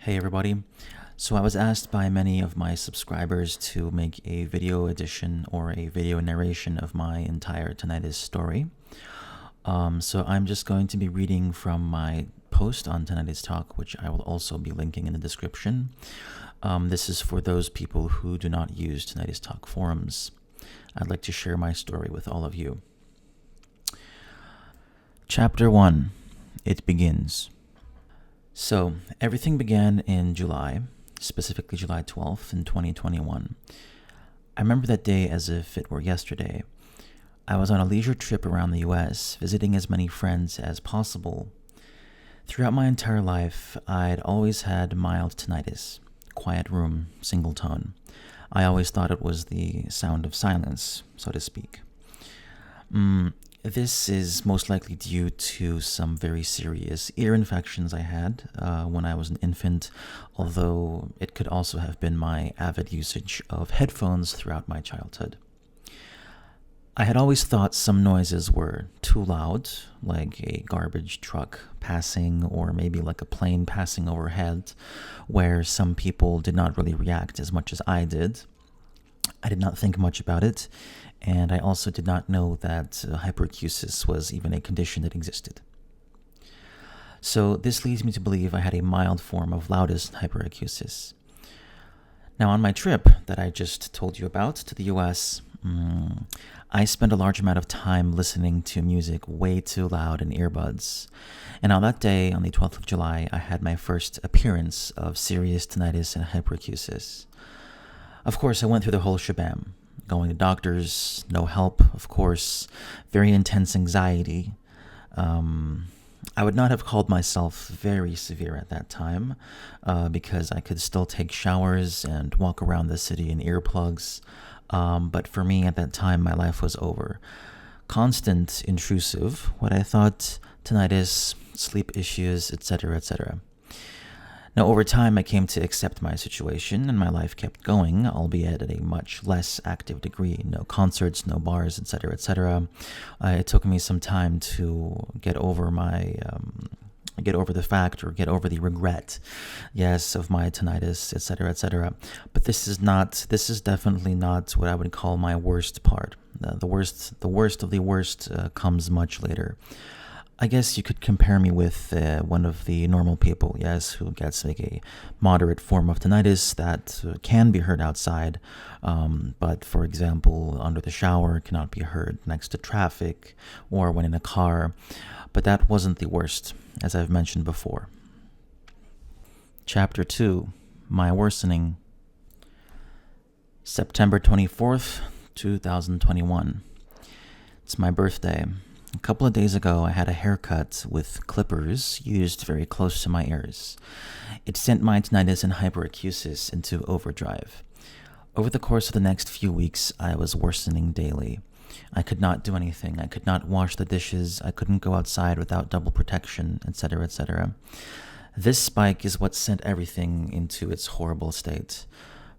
Hey everybody. So I was asked by many of my subscribers to make a video edition or a video narration of my entire tinnitus story. So I'm just going to be reading from my post on Tinnitus Talk, which I will also be linking in the description. This is for those people who do not use Tinnitus Talk forums. I'd like to share my story with all of you. Chapter 1. It begins. So, everything began in July, specifically July 12th in 2021. I remember that day as if it were yesterday. I was on a leisure trip around the US, visiting as many friends as possible. Throughout my entire life, I'd always had mild tinnitus, quiet room, single tone. I always thought it was the sound of silence, so to speak. This is most likely due to some very serious ear infections I had when I was an infant, although it could also have been my avid usage of headphones throughout my childhood. I had always thought some noises were too loud, like a garbage truck passing or maybe like a plane passing overhead, where some people did not really react as much as I did. I did not think much about it, and I also did not know that hyperacusis was even a condition that existed. So this leads me to believe I had a mild form of loudest hyperacusis. Now on my trip that I just told you about to the US, I spent a large amount of time listening to music way too loud in earbuds. And on that day, on the 12th of July, I had my first appearance of serious tinnitus and hyperacusis. Of course, I went through the whole shebang. Going to doctors, no help, of course, very intense anxiety. I would not have called myself very severe at that time because I could still take showers and walk around the city in earplugs. But for me at that time, my life was over. Constant, intrusive, what I thought tinnitus, sleep issues, etc., etc. Now, over time, I came to accept my situation, and my life kept going, albeit at a much less active degree. No concerts, no bars, etc., etc. It took me some time to get over the fact or get over the regret, yes, of my tinnitus, etc., etc. But this is definitely not what I would call my worst part. The worst of the worst comes much later. I guess you could compare me with one of the normal people, yes, who gets like a moderate form of tinnitus that can be heard outside, but for example, under the shower cannot be heard next to traffic or when in a car. But that wasn't the worst, as I've mentioned before. Chapter 2. My worsening. September 24th, 2021. It's my birthday. A couple of days ago, I had a haircut with clippers used very close to my ears. It sent my tinnitus and hyperacusis into overdrive. Over the course of the next few weeks, I was worsening daily. I could not do anything. I could not wash the dishes. I couldn't go outside without double protection, etc., etc. This spike is what sent everything into its horrible state.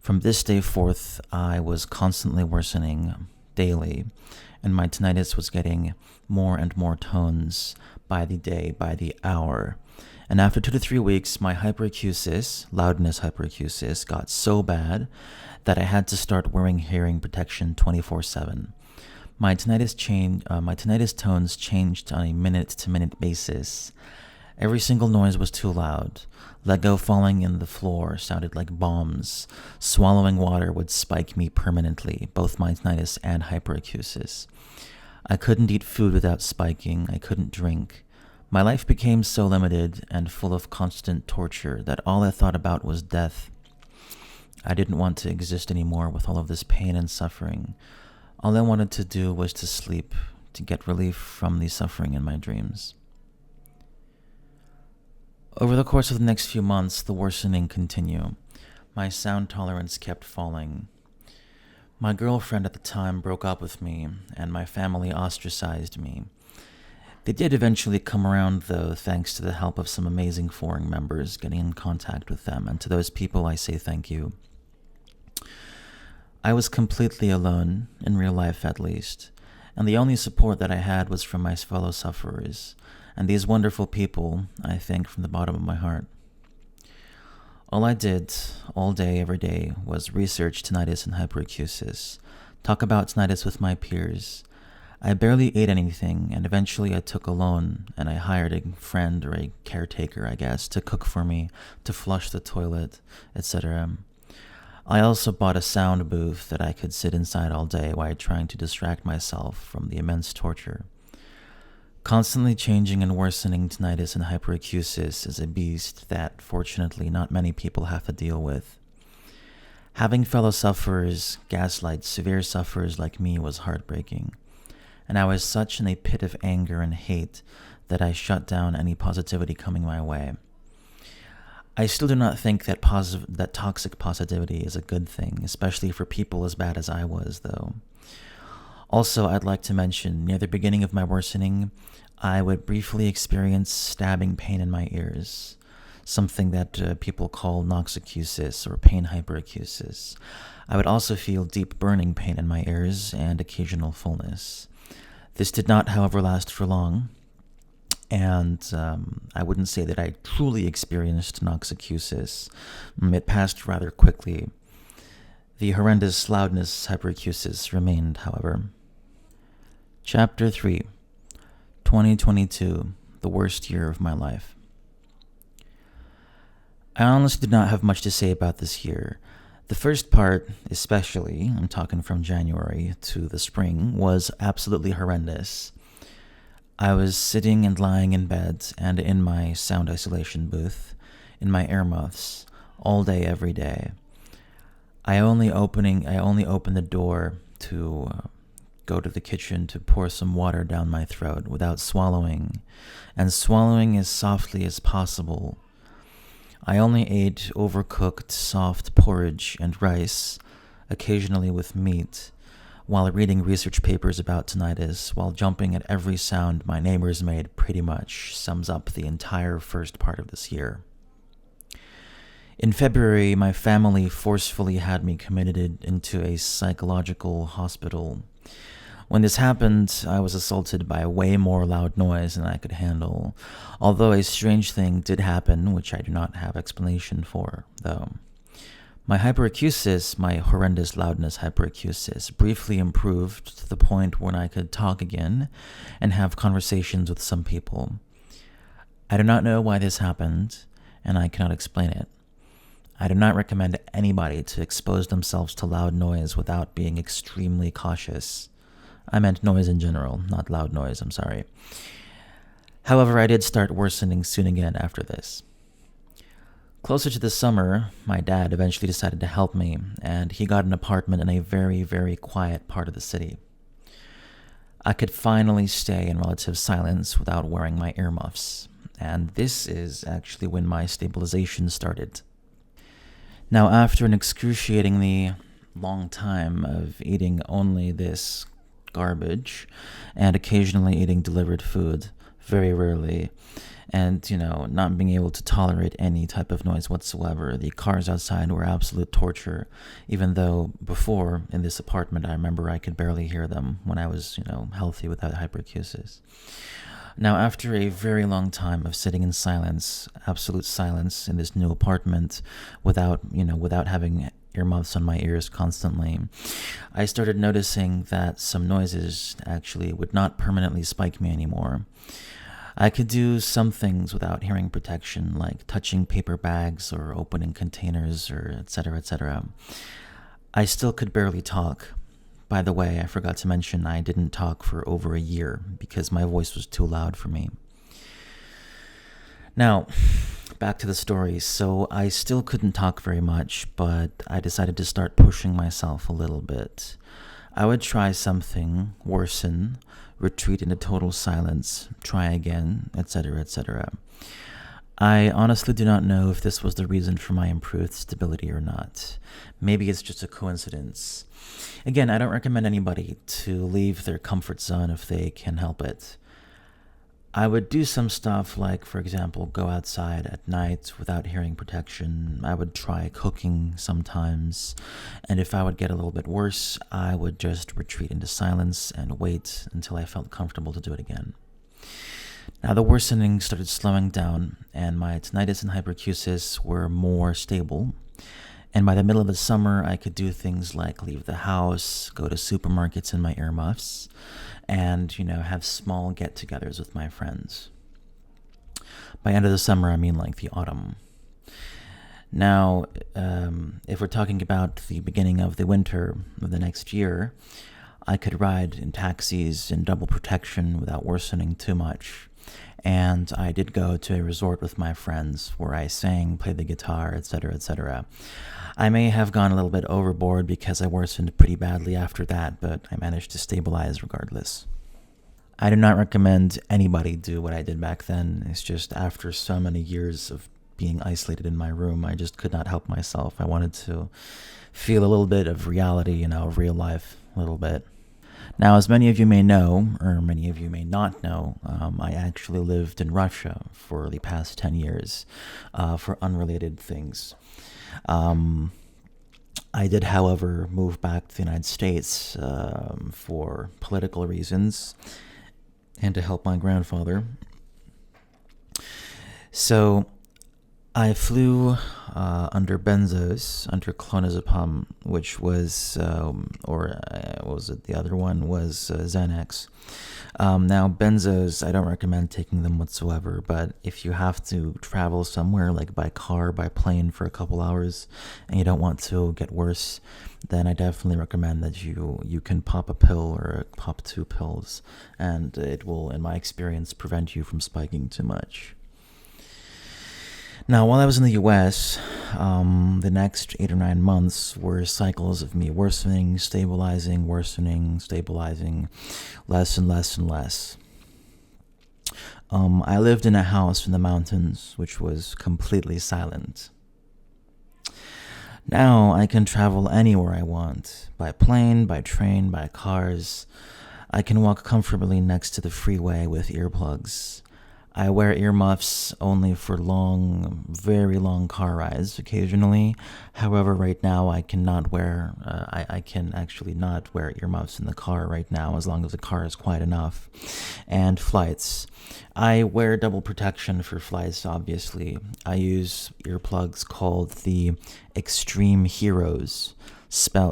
From this day forth, I was constantly worsening daily, and my tinnitus was getting more and more tones by the day, by the hour. And after 2 to 3 weeks, my hyperacusis, loudness hyperacusis, got so bad that I had to start wearing hearing protection 24/7. My tinnitus tones changed on a minute-to-minute basis. Every single noise was too loud. Lego falling in the floor sounded like bombs. Swallowing water would spike me permanently, both my tinnitus and hyperacusis. I couldn't eat food without spiking. I couldn't drink. My life became so limited and full of constant torture that all I thought about was death. I didn't want to exist anymore with all of this pain and suffering. All I wanted to do was to sleep, to get relief from the suffering in my dreams. Over the course of the next few months, the worsening continued. My sound tolerance kept falling. My girlfriend at the time broke up with me, and my family ostracized me. They did eventually come around, though, thanks to the help of some amazing forum members, getting in contact with them, and to those people I say thank you. I was completely alone, in real life at least, and the only support that I had was from my fellow sufferers, and these wonderful people I thank from the bottom of my heart. All I did, all day, every day, was research tinnitus and hyperacusis, talk about tinnitus with my peers. I barely ate anything, and eventually I took a loan, and I hired a friend or a caretaker, I guess, to cook for me, to flush the toilet, etc. I also bought a sound booth that I could sit inside all day while trying to distract myself from the immense torture. Constantly changing and worsening tinnitus and hyperacusis is a beast that, fortunately, not many people have to deal with. Having fellow sufferers gaslight severe sufferers like me was heartbreaking, and I was such in a pit of anger and hate that I shut down any positivity coming my way. I still do not think that toxic positivity is a good thing, especially for people as bad as I was, though. Also, I'd like to mention, near the beginning of my worsening, I would briefly experience stabbing pain in my ears, something that people call noxacusis or pain hyperacusis. I would also feel deep burning pain in my ears and occasional fullness. This did not, however, last for long, and I wouldn't say that I truly experienced noxacusis. It passed rather quickly. The horrendous loudness hyperacusis remained, however. Chapter 3, 2022, the worst year of my life. I honestly did not have much to say about this year. The first part, especially, I'm talking from January to the spring, was absolutely horrendous. I was sitting and lying in bed and in my sound isolation booth, in my earmuffs, all day, every day. I only opened the door to go to the kitchen to pour some water down my throat without swallowing, and swallowing as softly as possible. I only ate overcooked soft porridge and rice, occasionally with meat, while reading research papers about tinnitus, while jumping at every sound my neighbors made. Pretty much sums up the entire first part of this year. In February, my family forcefully had me committed into a psychological hospital. When this happened, I was assaulted by way more loud noise than I could handle, although a strange thing did happen, which I do not have explanation for, though. My hyperacusis, my horrendous loudness hyperacusis, briefly improved to the point when I could talk again and have conversations with some people. I do not know why this happened, and I cannot explain it. I do not recommend anybody to expose themselves to loud noise without being extremely cautious. I meant noise in general, not loud noise, I'm sorry. However, I did start worsening soon again after this. Closer to the summer, my dad eventually decided to help me, and he got an apartment in a very, very quiet part of the city. I could finally stay in relative silence without wearing my earmuffs, and this is actually when my stabilization started. Now, after an excruciatingly long time of eating only this garbage and occasionally eating delivered food, very rarely, and, not being able to tolerate any type of noise whatsoever. The cars outside were absolute torture, even though before, in this apartment, I remember I could barely hear them when I was, healthy without hyperacusis. Now, after a very long time of sitting in silence, absolute silence in this new apartment, without having earmuffs on my ears constantly, I started noticing that some noises actually would not permanently spike me anymore. I could do some things without hearing protection, like touching paper bags or opening containers, or etc., etc. I still could barely talk. By the way, I forgot to mention I didn't talk for over a year because my voice was too loud for me. Now, back to the story. So I still couldn't talk very much, but I decided to start pushing myself a little bit. I would try something, worsen, retreat into total silence, try again, etc., etc. I honestly do not know if this was the reason for my improved stability or not. Maybe it's just a coincidence. Again, I don't recommend anybody to leave their comfort zone if they can help it. I would do some stuff like, for example, go outside at night without hearing protection. I would try cooking sometimes. And if I would get a little bit worse, I would just retreat into silence and wait until I felt comfortable to do it again. Now, the worsening started slowing down, and my tinnitus and hyperacusis were more stable. And by the middle of the summer, I could do things like leave the house, go to supermarkets in my earmuffs, and, have small get-togethers with my friends. By end of the summer, I mean like the autumn. Now, if we're talking about the beginning of the winter of the next year, I could ride in taxis in double protection without worsening too much. And I did go to a resort with my friends where I sang, played the guitar, etc., etc. I may have gone a little bit overboard because I worsened pretty badly after that, but I managed to stabilize regardless. I do not recommend anybody do what I did back then. It's just after so many years of being isolated in my room, I just could not help myself. I wanted to feel a little bit of reality, of real life, a little bit. Now, as many of you may know, or many of you may not know, I actually lived in Russia for the past 10 years for unrelated things. I did, however, move back to the United States for political reasons and to help my grandfather. So I flew under benzos, under clonazepam, which was, what was it? The other one was Xanax. Now, benzos, I don't recommend taking them whatsoever, but if you have to travel somewhere, like by car, by plane for a couple hours, and you don't want to get worse, then I definitely recommend that you can pop a pill or pop 2 pills, and it will, in my experience, prevent you from spiking too much. Now, while I was in the US, the next 8 or 9 months were cycles of me worsening, stabilizing, less and less and less. I lived in a house in the mountains, which was completely silent. Now I can travel anywhere I want, by plane, by train, by cars. I can walk comfortably next to the freeway with earplugs. I wear earmuffs only for long, very long car rides occasionally. However, right now I cannot wear, I can actually not wear earmuffs in the car right now as long as the car is quiet enough. And flights. I wear double protection for flights, obviously. I use earplugs called the Extreme Heroes.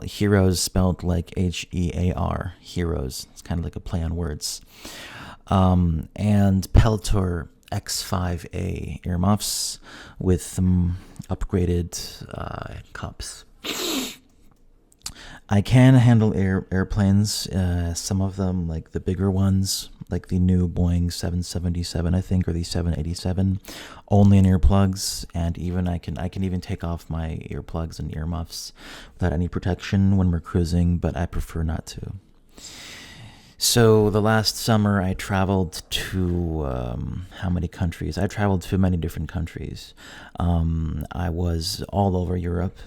Heroes spelled like Hear, heroes. It's kind of like a play on words. And Peltor X5A earmuffs with upgraded cups. I can handle airplanes, some of them, like the bigger ones, like the new Boeing 777, I think, or the 787, only in earplugs, and even I can even take off my earplugs and earmuffs without any protection when we're cruising, but I prefer not to. So the last summer I traveled to, how many countries? I traveled to many different countries. I was all over Europe.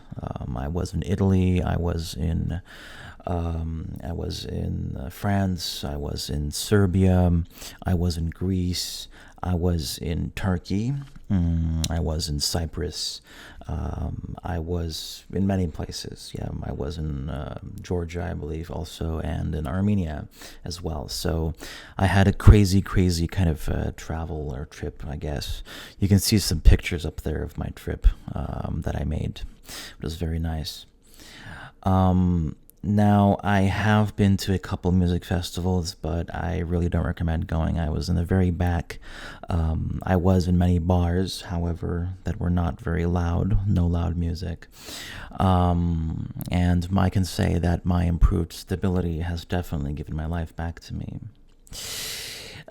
I was in Italy. I was in France. I was in Serbia. I was in Greece. I was in Turkey. I was in Cyprus. I was in many places. Yeah, I was in Georgia, I believe, also, and in Armenia as well. So I had a crazy kind of travel or trip, I guess. You can see some pictures up there of my trip that I made. It was very nice. Now, I have been to a couple music festivals, but I really don't recommend going. I was in the very back. I was in many bars, however, that were not very loud, no loud music. And I can say that my improved stability has definitely given my life back to me.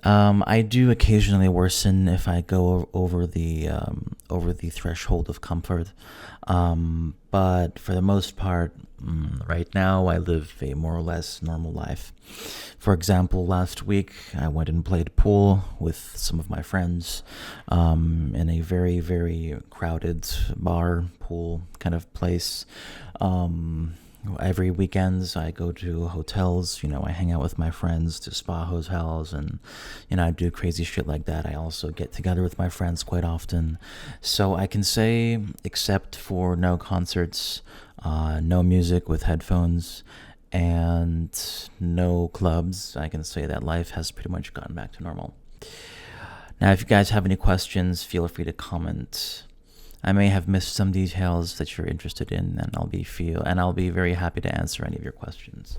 I do occasionally worsen if I go over the threshold of comfort, but for the most part, right now I live a more or less normal life. For example, last week I went and played pool with some of my friends in a very, very crowded bar pool kind of place. Every weekends I go to hotels, I hang out with my friends to spa hotels, and, I do crazy shit like that. I also get together with my friends quite often. So I can say, except for no concerts, no music with headphones, and no clubs, I can say that life has pretty much gotten back to normal. Now, if you guys have any questions, feel free to comment. I may have missed some details that you're interested in, and I'll be very happy to answer any of your questions.